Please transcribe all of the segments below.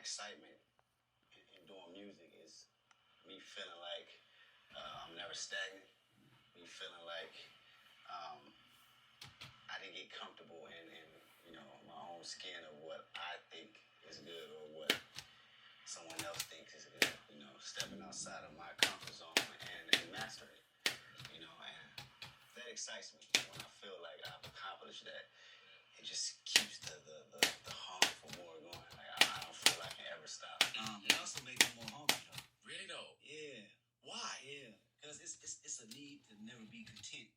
excitement in doing music is me feeling like I'm never stagnant. Me feeling like I didn't get comfortable in my own skin of what I think is good or what someone else thinks is good. Stepping outside of my comfort zone and mastering it. And that excites me when I feel like I've accomplished that. It just keeps the hunger for more going. Like I don't feel like I can ever stop. It also makes me more hungry though. Really though? Yeah. Why? Yeah. Because it's a need to never be content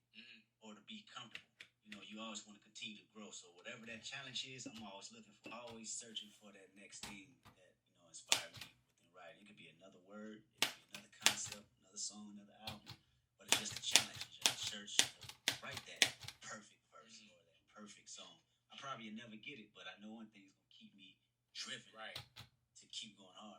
or to be comfortable. You always want to continue to grow. So whatever that challenge is, I'm always looking for, always searching for that next thing that, inspired me within writing. It could be another word, it could be another concept, another song, another album. But it's just a challenge. You just search to write that perfect verse or that perfect song. I probably never get it, but I know one thing's gonna keep me driven to keep going hard.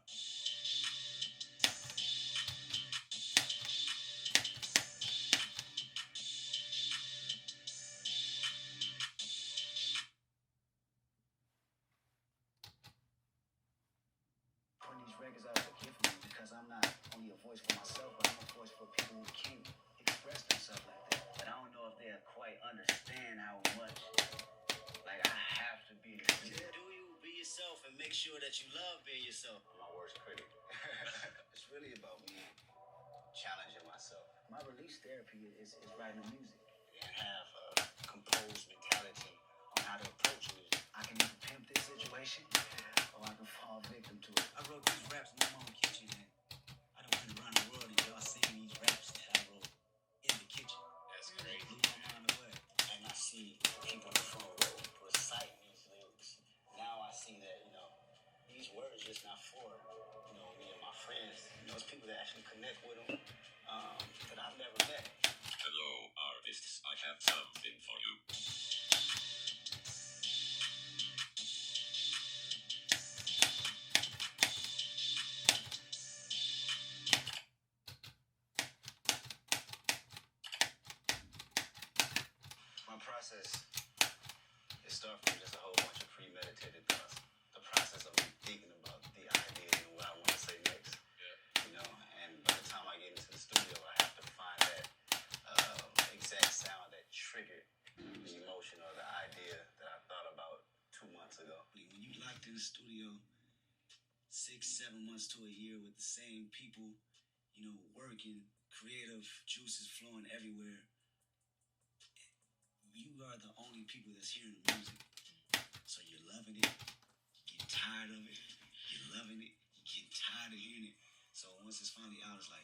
Putting these records out as a gift for me because I'm not only a voice for myself, but I'm a voice for people who can't express themselves like that. But I don't know if they'll quite understand how much I have to be. Do you be yourself and make sure that you love being yourself? I'm my worst critic. It's really about me challenging myself. My release therapy is writing the music. And have a composed mentality on how to approach music. I can either pimp this situation or I can fall victim to it. I wrote these raps in my own kitchen and I done went around the world and y'all singing these raps that I wrote in the kitchen. That's great. Blew my mind away. And I see people in the front row reciting these lyrics. Now I see that, these words just not for, me and my friends. It's people that actually connect with them that I've never met. Hello, artists. I have something for you. My process, it starts from just a whole bunch of premeditated thoughts. The process of me thinking about the idea and what I want to say next. And by the time I get into the studio, I have to find that exact sound that triggered the emotion or the idea that I thought about 2 months ago. When you locked in the studio 6-7 months to a year with the same people, working, creative juices flowing everywhere, you are the only people that's hearing the music. So you're loving it, you're getting tired of it, you're loving it, you're getting tired of hearing it. So once it's finally out, it's like,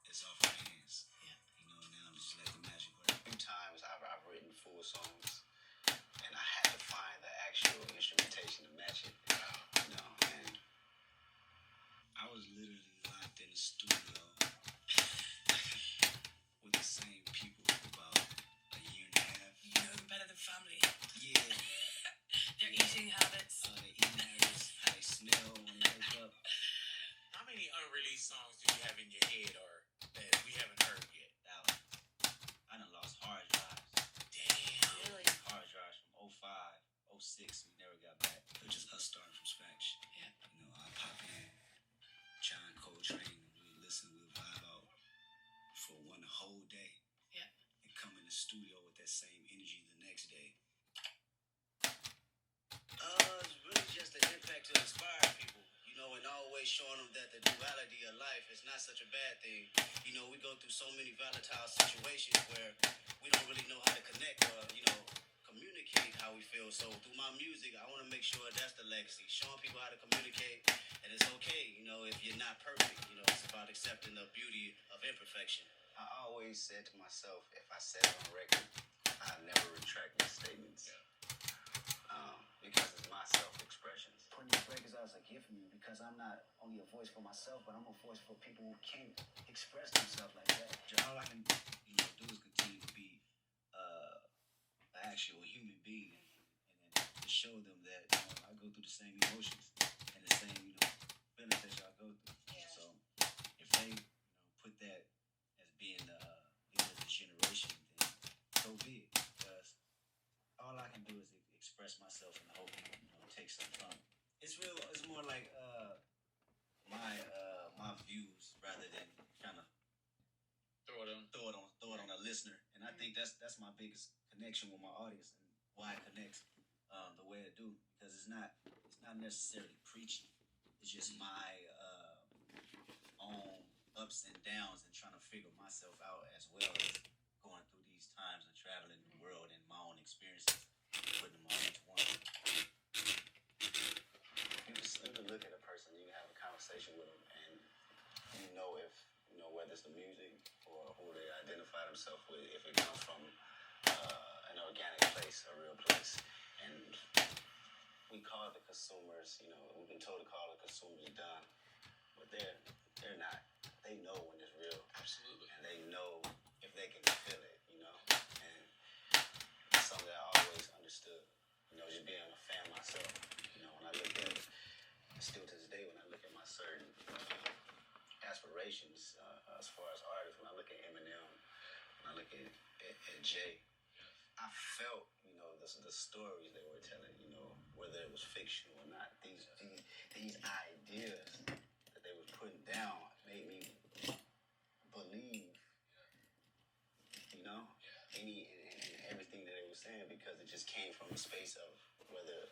it's off our hands. Yeah. Now just let the magic work. A few times I've written full songs and I had to find the actual instrumentation to match it. And I was literally locked in the studio with the same people for about a year and a half. You know them better than family. Yeah. Their eating habits. Their eating habits, how they smell when they wake up. How many unreleased songs do you have in your head or that we haven't heard yet? I done lost hard drives. Damn. Really? Hard drives from 05, 06, we never got back. It was just us starting from scratch. Yeah. I pop in, John Coltrane, and we listen, we vibe out for one whole day. Yeah. And come in the studio with that same energy the next day. It's really just an impact to inspire people, and always showing them that the duality of life is not such a bad thing. We go through so many volatile situations where we don't really know how to connect or, communicate how we feel. So through my music, I want to make sure that's the legacy, showing people how to communicate, and it's okay, if you're not perfect. It's about accepting the beauty of imperfection. I always said to myself, if I said it on record, I never retract my statements. Yeah. Because it's my self-expressions. Putting these records out as a gift for me because I'm not only a voice for myself, but I'm a voice for people who can't express themselves like that. All I can, do is continue to be an actual human being and then to show them that I go through the same emotions and the same, feelings that y'all go through. Yeah. So if they, put that as being the leader of this generation, then so be it. Because all I can do is express myself and hope people, take something from it. It's more like than kind of Throw it on. throw it on a listener. And I think that's my biggest connection with my audience and why it connects the way it do, because it's not necessarily preaching. It's just my own ups and downs and trying to figure myself out, as well as going through these times of traveling the world and my own experiences, putting them on each one. You can look at a person, you can have a conversation with them, and you know if, whether it's the music or who they identify themselves with, if it comes from an organic place, a real place. And we call the consumers, we've been told to call the consumers dumb, but they're not. They know when it's real. Absolutely. And they know if they can feel it, and it's something that I always understood, just being a fan myself. When I look at, still to this day, when I look at my certain aspirations as far as artists, when I look at Eminem, when I look at Jay, I felt, the stories they were telling, whether it was fictional or not. These ideas that they were putting down made me believe, in everything that they were saying, because it just came from a space of whether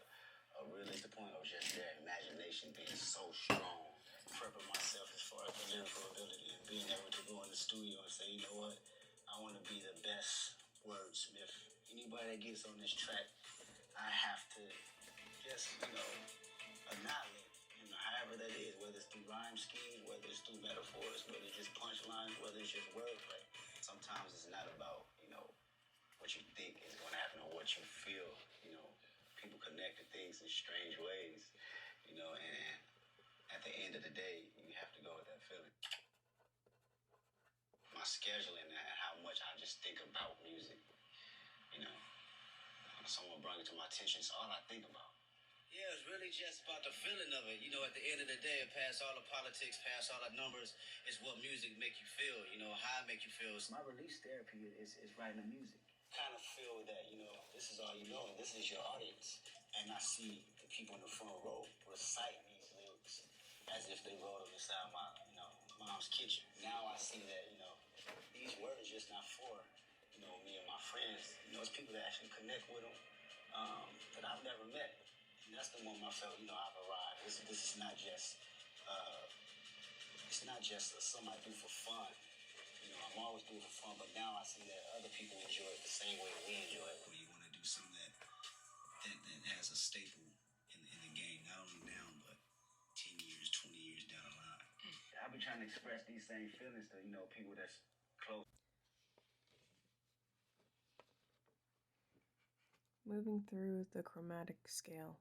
a realistic point or just their imagination being so strong. Prepping myself as far as the lyrical ability and being able to go in the studio and say, you know what, I want to be the best wordsmith. Anybody that gets on this track, I have to just, annihilate. However that is, whether it's through rhyme schemes, whether it's through metaphors, whether it's just punchlines, whether it's just wordplay. Sometimes it's not about, what you think is going to happen or what you feel. People connect to things in strange ways, and at the end of the day, you have to go with that feeling. My scheduling and how much I just think about music, someone brought it to my attention, it's all I think about. Yeah, it's really just about the feeling of it. At the end of the day, past all the politics, past all the numbers, it's what music make you feel, how it make you feel. So my release therapy is writing the music. Kind of feel that, this is all you know, and this is your audience. And I see the people in the front row reciting these lyrics as if they wrote them inside my, mom's kitchen. Now I see that, these words just not for, me and my friends. It's people that actually connect with them that I've never met. And that's the moment I felt, I've arrived. This is not just, it's not just something I do for fun. I'm always doing it for fun, but now I see that other people enjoy it the same way we enjoy it. When you want to do something that has a staple in the game, not only now, but 10 years, 20 years down the line. I've been trying to express these same feelings to, people that's close. Moving through the chromatic scale,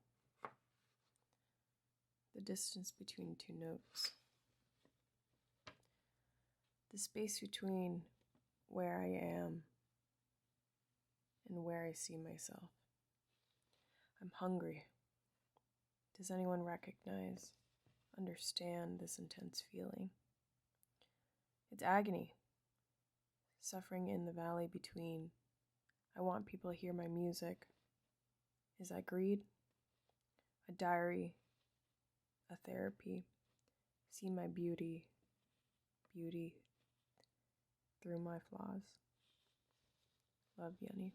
the distance between two notes, the space between where I am and where I see myself. I'm hungry. Does anyone recognize, understand this intense feeling? It's agony, suffering in the valley between. I want people to hear my music. Is that greed? A diary, a therapy. See my beauty through my flaws. Love, Yenny.